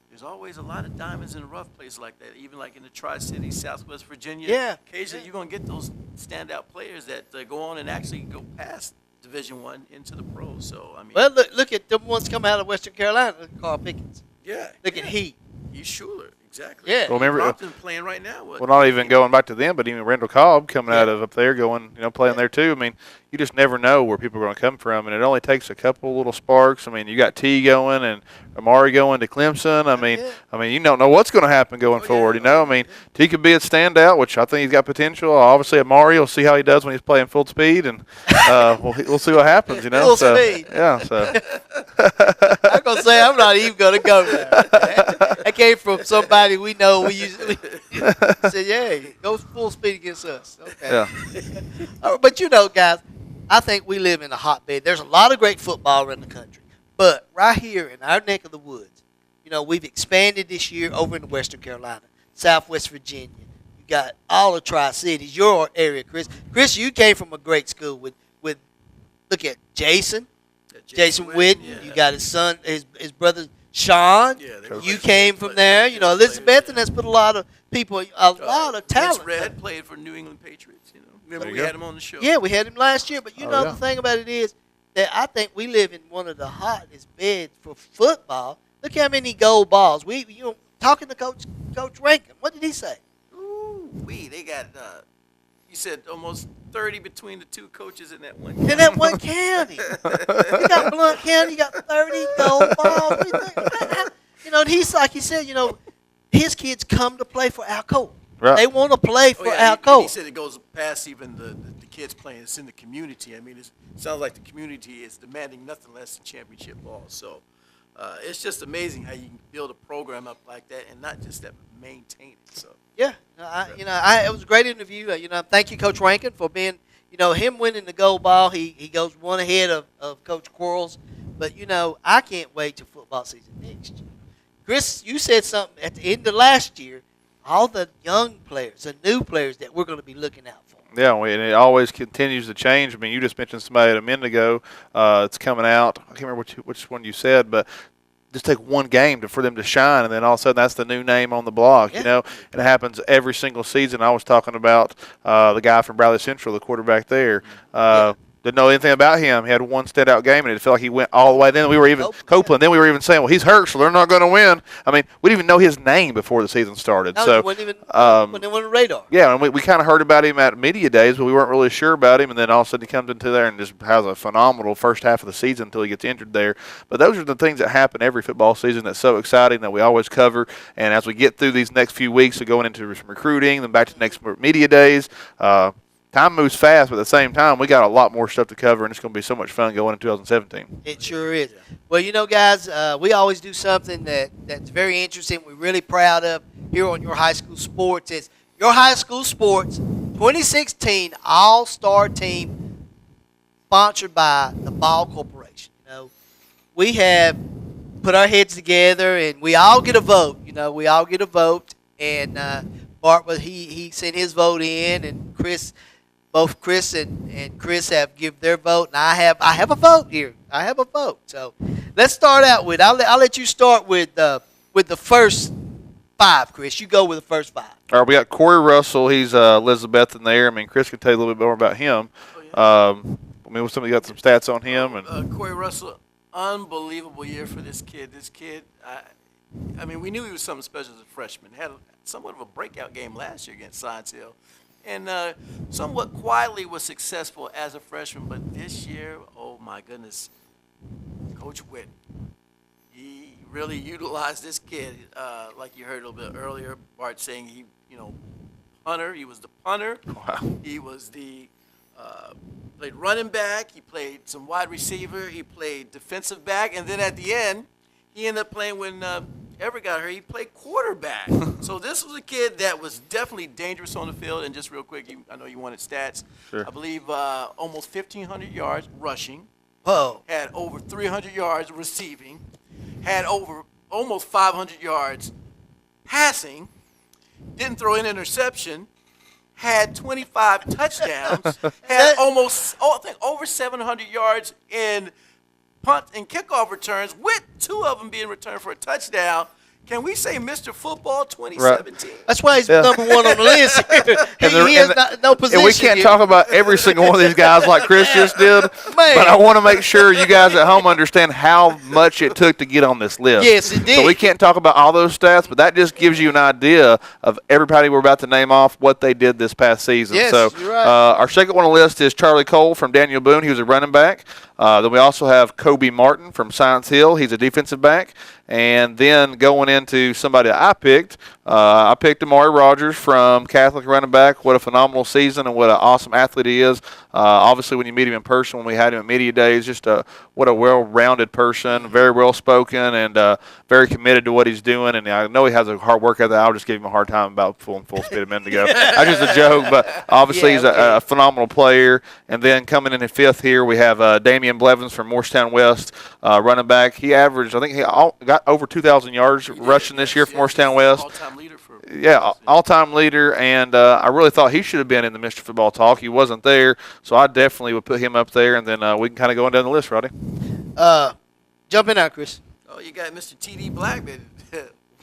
there's always a lot of diamonds in a rough place like that. Even like in the Tri-Cities, Southwest Virginia. Yeah. Occasionally you're going to get those standout players that go on and actually go past Division I into the pros. So I mean. Well, look at the ones coming out of Western Carolina. Look at Carl Pickens. Yeah. Look at Heath. Heath Schuler. Exactly. Yeah. Well, remember, Crompton playing right now. Well, not even going back to them, but even Randall Cobb coming out of up there, going, playing there too. I mean, you just never know where people are going to come from, and it only takes a couple little sparks. I mean, you got T going and Amari going to Clemson. I mean, you don't know what's going to happen going forward. I mean, T could be a standout, which I think he's got potential. Obviously, Amari, we'll see how he does when he's playing full speed, and we'll see what happens. Full speed. Yeah. So I'm gonna say I'm not even gonna go there. That came from somebody we know. We usually said, "Yeah, go full speed against us." Okay. Yeah. But you know, guys, I think we live in a hotbed. There's a lot of great football around the country, but right here in our neck of the woods, we've expanded this year over into Western Carolina, Southwest Virginia. You got all the Tri-Cities, your area, Chris. Chris, you came from a great school with look at Jason Witten. Yeah. You got his son, his brother Sean. Yeah, you came from there. Elizabeth, and that's put a lot of people, a lot of talent. Red played for New England Patriots. Remember we had him on the show. Yeah, we had him last year. But the thing about it is that I think we live in one of the hottest beds for football. Look how many gold balls. Talking to Coach Rankin, what did he say? They got. You said almost 30 between the two coaches in that one. In that one county. You got Blount County, you got 30 gold balls. And he's like he said, his kids come to play for our coach. Right. They want to play for our coach. He said it goes past even the kids playing. It's in the community. I mean, it sounds like the community is demanding nothing less than championship ball. So it's just amazing how you can build a program up like that and not just that, but maintain it. So. Yeah, it was a great interview. Thank you, Coach Rankin, for being, him winning the gold ball. He goes one ahead of Coach Quarles. But, I can't wait till football season next year. Chris, you said something at the end of last year, all the young players, the new players that we're going to be looking out for. Yeah, and it always continues to change. I mean, you just mentioned somebody a minute ago. It's coming out. I can't remember which one you said, but just take one game for them to shine, and then all of a sudden that's the new name on the block, and it happens every single season. I was talking about the guy from Bradley Central, the quarterback there. Didn't know anything about him. He had one standout game, and it felt like he went all the way. Then we were even Copeland. Then we were even saying, "Well, he's hurt, so they're not going to win." I mean, we didn't even know his name before the season started. No, so he wasn't even on the radar. Yeah, and we kind of heard about him at media days, but we weren't really sure about him. And then all of a sudden he comes into there and just has a phenomenal first half of the season until he gets injured there. But those are the things that happen every football season that's so exciting that we always cover. And as we get through these next few weeks of going into some recruiting, then back to next media days. Time moves fast, but at the same time, we got a lot more stuff to cover, and it's going to be so much fun going in 2017. It sure is. Well, guys, we always do something that's very interesting. We're really proud of here on Your High School Sports. It's Your High School Sports 2016 All-Star Team sponsored by the Ball Corporation. We have put our heads together, and we all get a vote. We all get a vote, and Bart, he sent his vote in, and Chris both Chris and Chris have given their vote, and I have a vote here. I have a vote. So let's start out with. I'll let you start with the first 5, Chris. You go with the first 5. All right, we got Corey Russell. He's Elizabeth in there. I mean, Chris can tell you a little bit more about him. I mean, somebody got some stats on him. And Corey Russell, unbelievable year for this kid. This kid, I mean, we knew he was something special as a freshman. Had somewhat of a breakout game last year against Science Hill. And somewhat quietly was successful as a freshman. But this year, oh, my goodness, Coach Witt, he really utilized this kid. Like you heard a little bit earlier, Bart saying he, punter. He was the punter. Wow. He was the played running back. He played some wide receiver. He played defensive back. And then at the end, he ended up playing when Everett got hurt. He played quarterback. So this was a kid that was definitely dangerous on the field. And just real quick, I know you wanted stats. Sure. I believe almost 1,500 yards rushing. Whoa. Had over 300 yards receiving. Had over almost 500 yards passing. Didn't throw an interception. Had 25 touchdowns. Had I think over 700 yards in punt and kickoff returns, with 2 of them being returned for a touchdown. Can we say Mr. Football 2017? Right. That's why he's number 1 on the list. he has no position. And we can't here. talk about every single one of these guys like Chris just did. Man. But I want to make sure you guys at home understand how much it took to get on this list. Yes, it did. So we can't talk about all those stats, but that just gives you an idea of everybody we're about to name off what they did this past season. Yes, so you're right. Our second one on the list is Charlie Cole from Daniel Boone. He was a running back. Then we also have Kobe Martin from Science Hill. He's a defensive back. And then going into somebody I picked Amari Rogers from Catholic running back. What a phenomenal season and what an awesome athlete he is. Obviously, when you meet him in person, when we had him at media days, just what a well-rounded person, very well-spoken, and very committed to what he's doing. And I know he has a hard work ethic. I'll just give him a hard time about full speed a minute ago. That's just a joke, but obviously he's a phenomenal player. And then coming in at 5th here, we have Damian Blevins from Morristown West, running back. He averaged, I think he got over 2,000 yards rushing this year from Morristown West. All-time leader for all-time leader, and I really thought he should have been in the Mr. Football Talk. He wasn't there, so I definitely would put him up there, and then we can kind of go on down the list, Roddy. Jump in now, Chris. Oh, you got Mr. T.D. Blackman.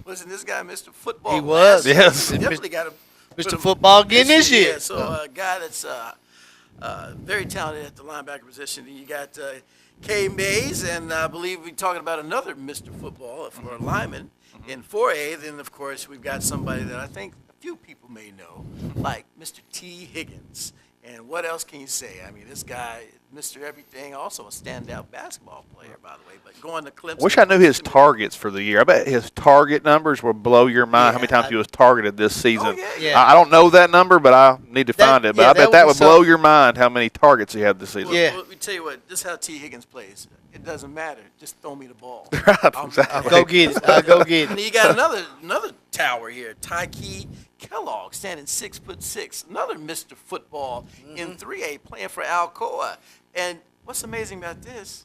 Wasn't this guy Mr. Football? He was. Yes. Definitely got him. Mr. Football again this year. Yeah, so a guy that's very talented at the linebacker position. You got Kay Mays, and I believe we're talking about another Mr. Football for a lineman in 4A. Then, of course, we've got somebody that I think a few people may know, like Mr. T. Higgins. And what else can you say? I mean, this guy, Mr. Everything, also a standout basketball player, by the way. But going to Clemson. Wish I knew his targets for the year. I bet his target numbers will blow your mind how many times he was targeted this season. I don't know that number, but I need to find it. But I bet that would blow your mind how many targets he had this season. Well, let me tell you what, this is how T. Higgins plays. It doesn't matter. Just throw me the ball. Exactly. I'll go get it. I'll go get it. And you got another tower here, Tyke Kellogg, standing 6'6", another Mr. Football in 3A, playing for Alcoa. And what's amazing about this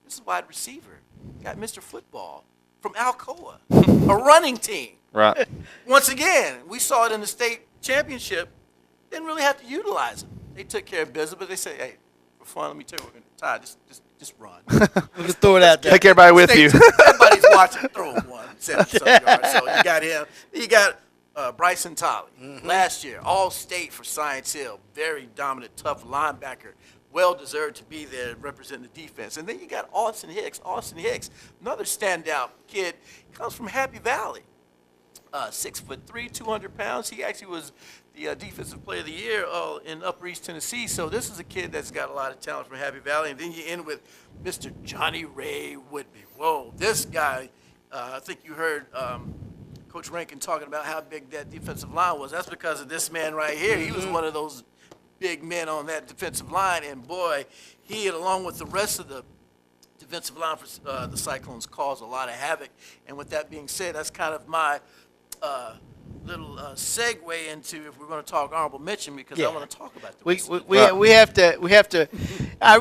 is wide receiver. You got Mr. Football from Alcoa, a running team. Right. Once again, we saw it in the state championship. Didn't really have to utilize them. They took care of business, but they say, hey, for fun, let me tell you what, Ty, just run. Just throw it out there. Take everybody with you. Everybody's watching. Throw him one, 70-some yards. So you got him. You got Bryson Tolley. Last year, All-State for Science Hill. Very dominant, tough linebacker. Well-deserved to be there representing the defense. And then you got Austin Hicks. Austin Hicks, another standout kid. He comes from Happy Valley. 6'3", 200 pounds. He actually was the Defensive Player of the Year in Upper East Tennessee. So this is a kid that's got a lot of talent from Happy Valley. And then you end with Mr. Johnny Ray Whitby. Whoa, this guy, I think you heard Coach Rankin talking about how big that defensive line was. That's because of this man right here. He was one of those big men on that defensive line. And, boy, he, along with the rest of the defensive line for the Cyclones, caused a lot of havoc. And with that being said, that's kind of my little segue into if we're going to talk honorable mention, because I want to talk about the we have to.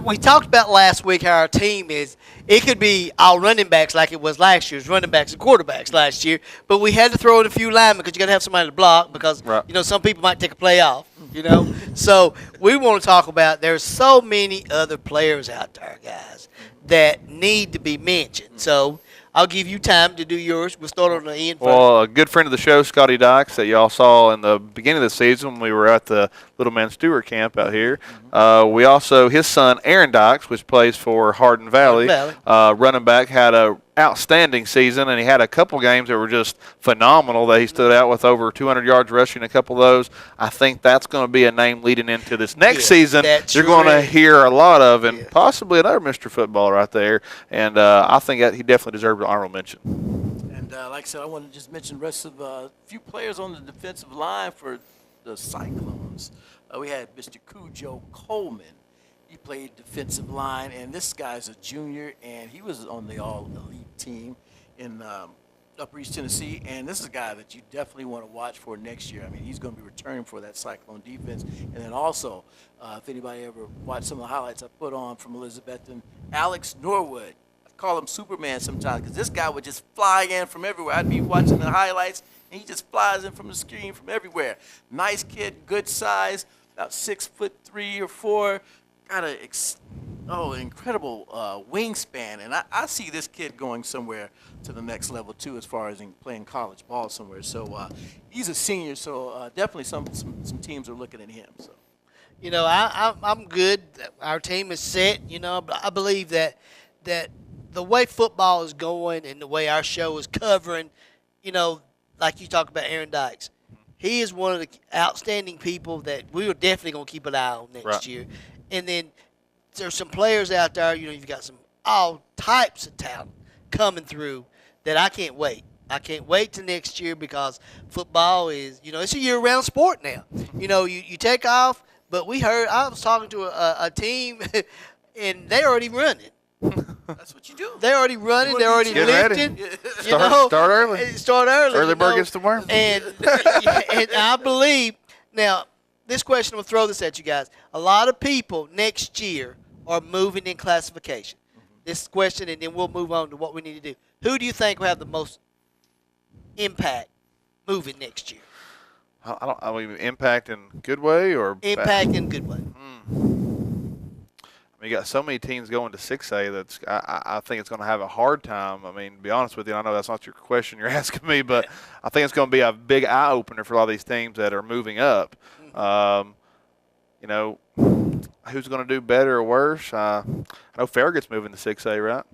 We talked about last week how our team is. It could be all running backs like it was last year's running backs and quarterbacks last year, but we had to throw in a few linemen because you got to have somebody to block because some people might take a play off. You know, so we want to talk about. There's so many other players out there, guys, that need to be mentioned. So I'll give you time to do yours. We'll start on the end first. Well, a good friend of the show, Scotty Dykes, that y'all saw in the beginning of the season when we were at the Little Man Stewart camp out here. We also, his son, Aaron Dykes, which plays for Hardin Valley, running back, had a outstanding season, and he had a couple games that were just phenomenal that he stood out with over 200 yards rushing, a couple of those. I think that's going to be a name leading into this next season you're going to hear a lot of, and possibly another Mr. Football right there. And I think that he definitely deserves an honorable mention. And like I said, I want to just mention the rest of a few players on the defensive line for the Cyclones. We had Mr. Cujo Coleman. He played defensive line, and this guy's a junior, and he was on the all-elite team in Upper East Tennessee. And this is a guy that you definitely want to watch for next year. I mean, he's going to be returning for that Cyclone defense. And then also, if anybody ever watched some of the highlights I put on from Elizabethton, Alex Norwood. I call him Superman sometimes because this guy would just fly in from everywhere. I'd be watching the highlights, and he just flies in from the screen from everywhere. Nice kid, good size, about 6'3" or 4". Got an incredible wingspan, and I see this kid going somewhere to the next level too, as far as in playing college ball somewhere. So he's a senior, so definitely some teams are looking at him. So, you know, I'm good. Our team is set. You know, but I believe that the way football is going and the way our show is covering, you know, like you talk about Aaron Dykes. He is one of the outstanding people that we are definitely going to keep an eye on next year. And then there's some players out there, you know, you've got some all types of talent coming through that I can't wait. I can't wait to next year because football is, you know, it's a year-round sport now. You know, you take off, but I was talking to a team, and they're already running. That's what you do. They're already running. They're already lifting. Start early. Start early. Early bird gets the worm. And I believe, now, this question, will throw this at you guys. A lot of people next year are moving in classification. This question, and then we'll move on to what we need to do. Who do you think will have the most impact moving next year? I mean, impact in good way or impact in good way. You got so many teams going to 6A that's I think it's going to have a hard time. I mean, to be honest with you, I know that's not your question you're asking me, but I think it's going to be a big eye-opener for a lot of these teams that are moving up. You know, who's going to do better or worse? I know Farragut's moving to 6A, right?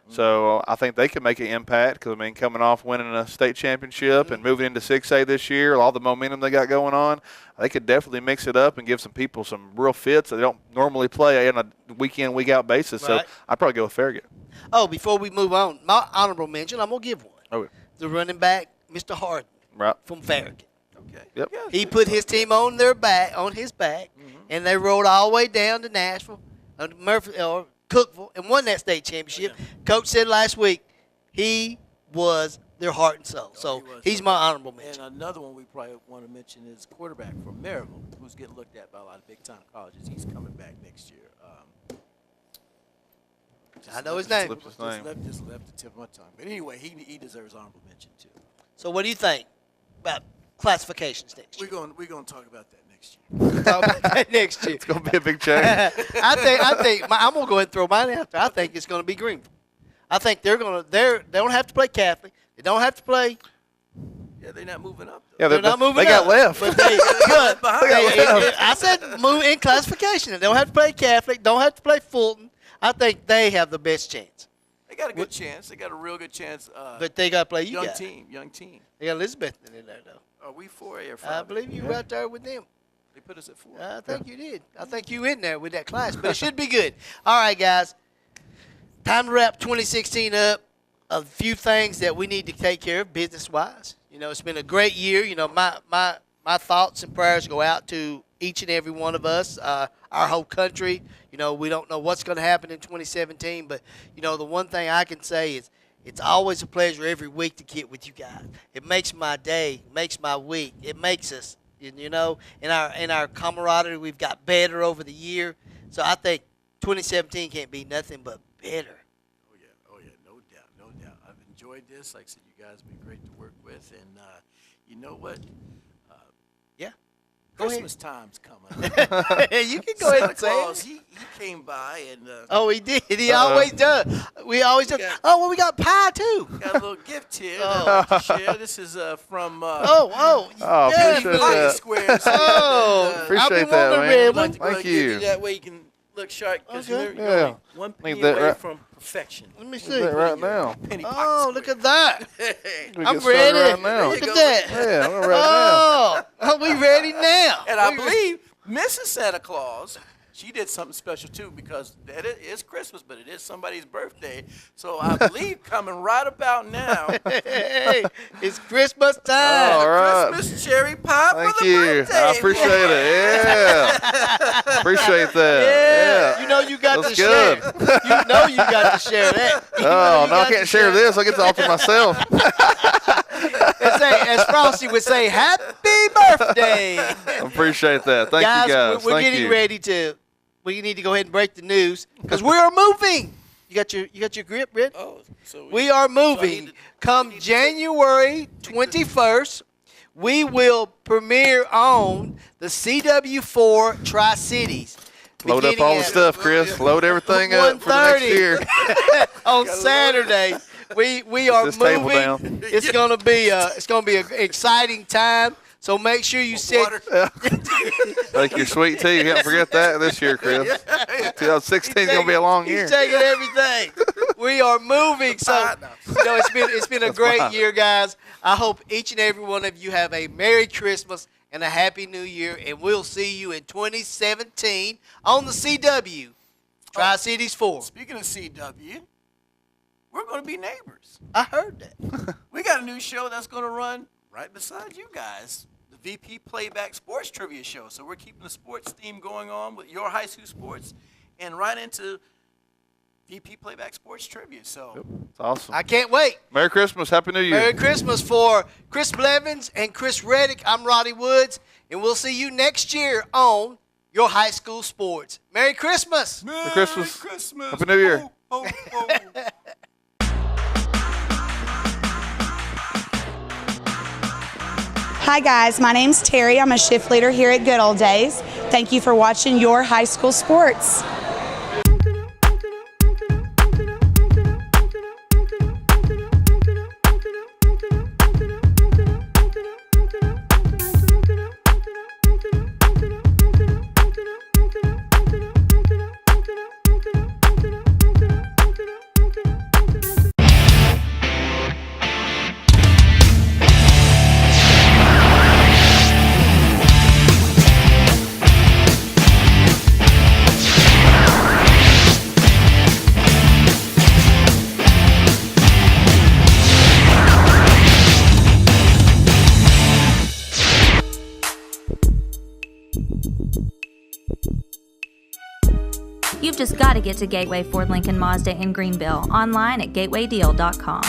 So I think they can make an impact because, I mean, coming off winning a state championship and moving into 6A this year, all the momentum they got going on, they could definitely mix it up and give some people some real fits that they don't normally play on a week-in, week-out basis. Right. So I'd probably go with Farragut. Oh, before we move on, my honorable mention, I'm going to give one. Oh, the running back, Mr. Harden from Farragut. Okay. Yep. He put his team on his back, and they rode all the way down to Nashville, or Cookville, and won that state championship. Yeah. Coach said last week he was their heart and soul. So he's my honorable mention. And another one we probably want to mention is quarterback from Maryville, who's getting looked at by a lot of big-time colleges. He's coming back next year. I know his name. Just left the tip of my tongue. But anyway, he deserves honorable mention too. So what do you think about classifications next year? We're going to talk about that next year. Next year. It's going to be a big change. I think I'm going to go ahead and throw mine out there. I think it's going to be Greenville. I think they don't have to play Catholic. They don't have to play. Yeah, they're not moving up. Yeah, they're not moving up. They got left. But I said move in classification. They don't have to play Catholic. Don't have to play Fulton. I think they have the best chance. They got a good chance. They got a real good chance. But they got to play you young guys. Young team. They got Elizabeth in there, though. Are we 4A or 5A? I believe you right there with them. They put us at 4. I think you did. I think you in there with that class. But it should be good. All right, guys. Time to wrap 2016 up. A few things that we need to take care of business-wise. You know, it's been a great year. You know, my thoughts and prayers go out to each and every one of us, our whole country. You know, we don't know what's going to happen in 2017, but, you know, the one thing I can say is it's always a pleasure every week to get with you guys. It makes my day, makes my week. It makes us, you know, in our camaraderie, we've got better over the year. So I think 2017 can't be nothing but better. Oh yeah, no doubt. I've enjoyed this. Like I said, you guys have been great to work with, and you know what? Christmas time's coming. You can go ahead and say Claus, it. he came by and Oh, he did. He always does. We always do. Oh, well, we got pie too. got a little gift here that I'd like to share. This is from Oh, yeah, appreciate Pocket that. Squares. Oh, Appreciate that, man. Thank you. That way you can look sharp because Okay. you're Yeah. only one Need penny that away right- from perfection. Let me Do see. that right now. Penny pocket Oh, look at that. We I'm get started ready. right now. Look at that. Yeah, we're right Oh, we ready now. And I believe Mrs. Santa Claus, she did something special too because it is Christmas, but it is somebody's birthday. So I believe coming right about now, Hey, it's Christmas time. All right. Christmas cherry pie Thank for the you. birthday. I appreciate it. Yeah. Appreciate that. Yeah. You know you got That's to share. good. You know you got to share that. You know Oh, you no, I got can't to share this. I get to offer myself. As Frosty would say, happy birthday. I appreciate that. Thank guys, you, guys. We're Thank getting you. ready to. We need to go ahead and break the news because we are moving. You got your grip, Red? Oh, so We are moving. Come January 21st, we will premiere on the CW4 Tri-Cities. Load up all the stuff, Chris. Load everything up for the next year. On Saturday. We are This table moving. down. It's gonna be an exciting time. So make sure you sit. Take your sweet tea. You can't forget that this year, Chris. 2016 is going to be a long year. He's taking everything. We are moving. So it's been a That's great fine. year, guys. I hope each and every one of you have a Merry Christmas and a Happy New Year, and we'll see you in 2017 on the CW Tri-Cities 4. Speaking of CW, we're going to be neighbors. I heard that. We got a new show that's going to run right beside you guys, the VP Playback Sports Trivia Show. So we're keeping the sports theme going on with your high school sports and right into VP Playback Sports Trivia. So It's awesome. I can't wait. Merry Christmas. Happy New Year. Merry Christmas for Chris Blevins and Chris Reddick. I'm Roddy Woods, and we'll see you next year on your high school sports. Merry Christmas. Merry Christmas. Happy New Year. Hi guys, my name's Terry. I'm a shift leader here at Good Old Days. Thank you for watching your high school sports. You've just got to get to Gateway Ford Lincoln Mazda in Greenville, online at gatewaydeal.com.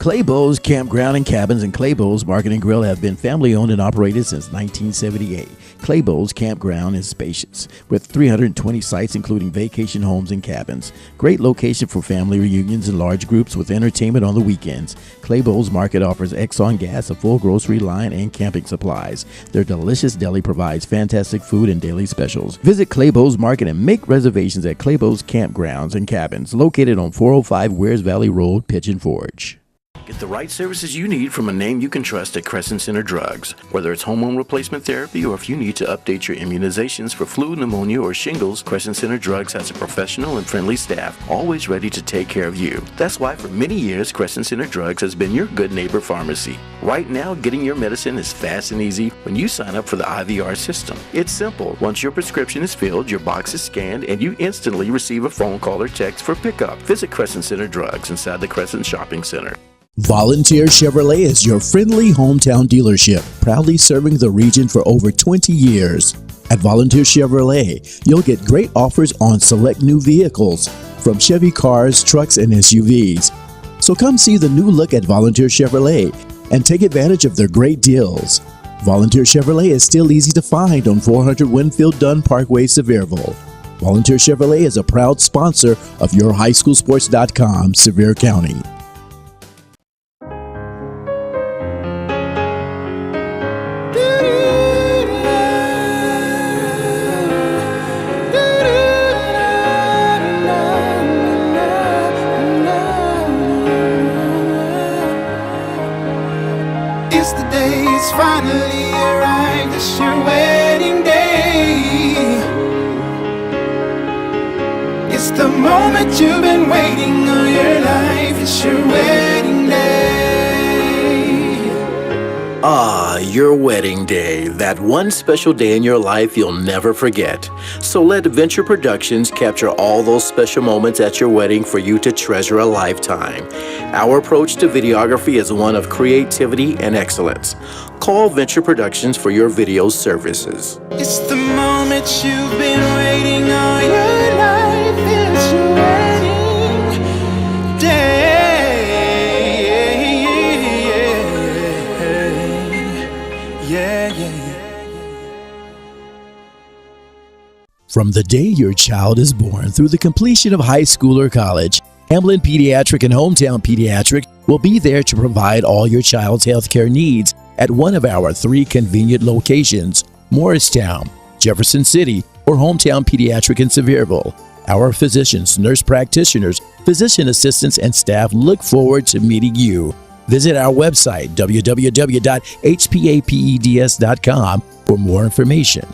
Claybo's Campground and Cabins and Claybo's Market and Grill have been family owned and operated since 1978. Claybo's Campground is spacious with 320 sites including vacation homes and cabins. Great location for family reunions and large groups with entertainment on the weekends. Claybo's Market offers Exxon gas, a full grocery line, and camping supplies. Their delicious deli provides fantastic food and daily specials. Visit Claybo's Market and make reservations at Claybo's Campgrounds and Cabins located on 405 Wears Valley Road, Pigeon Forge. Get the right services you need from a name you can trust at Crescent Center Drugs. Whether it's hormone replacement therapy or if you need to update your immunizations for flu, pneumonia, or shingles, Crescent Center Drugs has a professional and friendly staff always ready to take care of you. That's why for many years, Crescent Center Drugs has been your good neighbor pharmacy. Right now, getting your medicine is fast and easy when you sign up for the IVR system. It's simple. Once your prescription is filled, your box is scanned, and you instantly receive a phone call or text for pickup. Visit Crescent Center Drugs inside the Crescent Shopping Center. Volunteer Chevrolet is your friendly hometown dealership, proudly serving the region for over 20 years. At Volunteer Chevrolet, you'll get great offers on select new vehicles, from Chevy cars, trucks, and SUVs. So come see the new look at Volunteer Chevrolet and take advantage of their great deals. Volunteer Chevrolet is still easy to find on 400 Winfield Dunn Parkway, Sevierville. Volunteer Chevrolet is a proud sponsor of YourHighSchoolSports.com, Sevier County. It's the day, it's finally arrived, it's your wedding day. It's the moment you've been waiting all your life, it's your wedding day. Ah, your wedding day, that one special day in your life you'll never forget. So let Venture Productions capture all those special moments at your wedding for you to treasure a lifetime. Our approach to videography is one of creativity and excellence. Call Venture Productions for your video services. It's the moment you've been waiting all your life, it's your wedding day. From the day your child is born through the completion of high school or college, Hamlin Pediatric and Hometown Pediatric will be there to provide all your child's healthcare needs at one of our 3 convenient locations, Morristown, Jefferson City, or Hometown Pediatric in Sevierville. Our physicians, nurse practitioners, physician assistants, and staff look forward to meeting you. Visit our website, www.hpapeds.com, for more information.